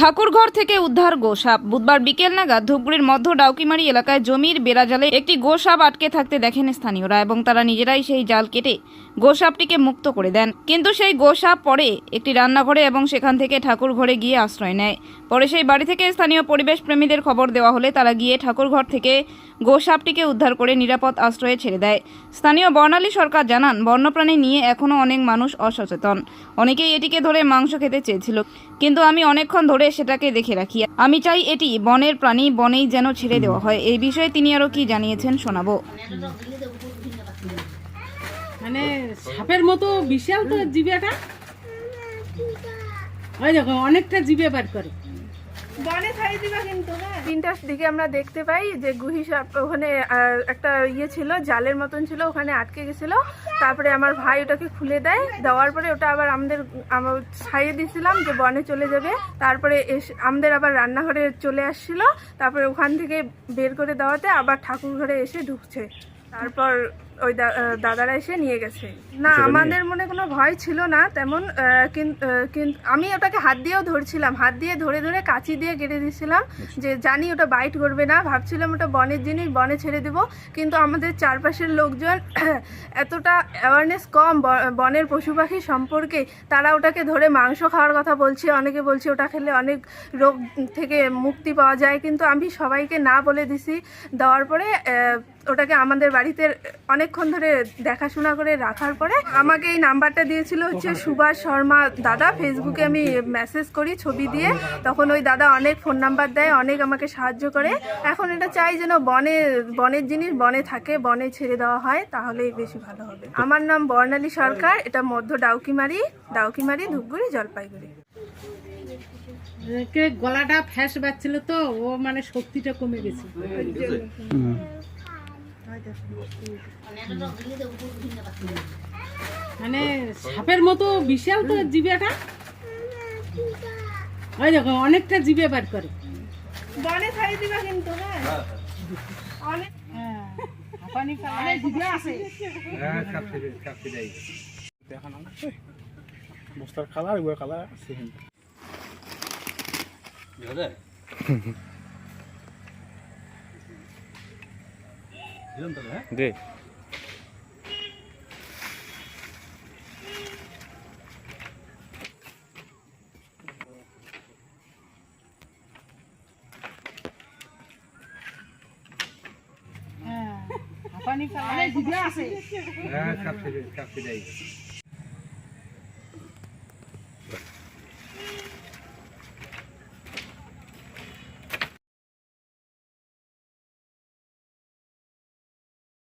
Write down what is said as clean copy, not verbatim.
ঠাকুরঘর থেকে উদ্ধার গোসাপ। বুধবার বিকেল নাগাদ ধূপগুড়ির মধ্য ডাউকিমারি এলাকায় জমির বেড়াজালে একটি গোসাপ আটকে থাকতে দেখেন স্থানীয়রা এবং তারা নিজেরাই সেই জাল কেটে গোসাপটিকে মুক্ত করে দেন। কিন্তু সেই গোসাপ পরে একটি রান্নাঘরে এবং সেখান থেকে ঠাকুরঘরে গিয়ে আশ্রয় নেয়। পরে সেই বাড়ি থেকে স্থানীয় পরিবেশ প্রেমীদের খবর দেওয়া হলে তারা গিয়ে ঠাকুরঘর থেকে গোসাপটিকে উদ্ধার করে নিরাপদ আশ্রয়ে ছেড়ে দেয়। স্থানীয় বর্ণালী সরকার জানান, বন্যপ্রাণী নিয়ে এখনও অনেক মানুষ অসচেতন। অনেকেই এটিকে ধরে মাংস খেতে চেয়েছিল, কিন্তু আমি অনেকক্ষণ ধরে সেটাকে দেখে রাখি। আমি চাই এটি বনের প্রাণী, বনেই যেন ছেড়ে দেওয়া হয়। এই বিষয়ে তিনি আরো কি জানিয়েছেন শোনাবো। মানে সাপের মতো বিশাল তো জিভেটা, ওই দেখো অনেকটা জিভে বার করে। বনে ছাড়ি দিবা কিন্তু না। 3টার দিকে আমরা দেখতে পাই যে গুহি সাপ ওখানে একটা ছিল, জালের মতন ছিল, ওখানে আটকে গেছিল। তারপরে আমার ভাই ওটাকে খুলে দেওয়ার পরে ওটা আবার আমরা ছাড়িয়ে দিয়েছিলাম যে বনে চলে যাবে। তারপরে আমাদের আবার রান্নাঘরে চলে আসছিল। তারপরে ওখান থেকে বের করে দেওয়াতে আবার ঠাকুর ঘরে এসে ঢুকছে। তারপর ওই দাদারা এসে নিয়ে গেছে। না, আমাদের মনে কোনো ভয় ছিল না তেমন, কিন্তু আমি ওটাকে হাত দিয়েও ধরছিলাম, হাত দিয়ে ধরে ধরে কাঁচি দিয়ে কেটে দিয়েছিলাম, যে জানি ওটা বাইট করবে না, ভাবছিলাম ওটা বনের জিনিস, বনে ছেড়ে দেব। কিন্তু আমাদের চারপাশের লোকজন এতটা অ্যাওয়ারনেস কম বনের পশু পাখি সম্পর্কে, তারা ওটাকে ধরে মাংস খাওয়ার কথা বলছে, অনেকে বলছে ওটা খেলে অনেক রোগ থেকে মুক্তি পাওয়া যায়। কিন্তু আমি সবাইকে না বলে দিছি। দেওয়ার পরে ওটাকে আমাদের বাড়িতে অনেকক্ষণ ধরে দেখাশোনা করে রাখার পরে আমাকে এই নাম্বারটা দিয়েছিল হচ্ছে সুভাষ শর্মা দাদা। ফেসবুকে আমি মেসেজ করি ছবি দিয়ে, তখন ওই দাদা অনেক ফোন নাম্বার দেয়, অনেক আমাকে সাহায্য করে। এখন এটা চাই যেন বনের জিনিস বনে থাকে, বনে ছেড়ে দেওয়া হয়, তাহলেই বেশি ভালো হবে। আমার নাম বর্ণালী সরকার, এটা মধ্য ডাউকিমারি ধূপগুড়ি জলপাইগুড়ি। গলাটা ফ্যাস বাচ্ছিল তো, ও মানে শক্তিটা কমে গেছে। মানে সাপের মতো বিশাল তো জিভেটা, ওই দেখো অনেকটা জিভে বার করে। বনে ছাড়ি দিবা কিন্তু না। অনেক হাঁপানি ফেলায় জিভে আছে। এখন বস্তার কালার ওই কালার আছে দে হাঁপানি ফেলায় জিভে আছে। কাপ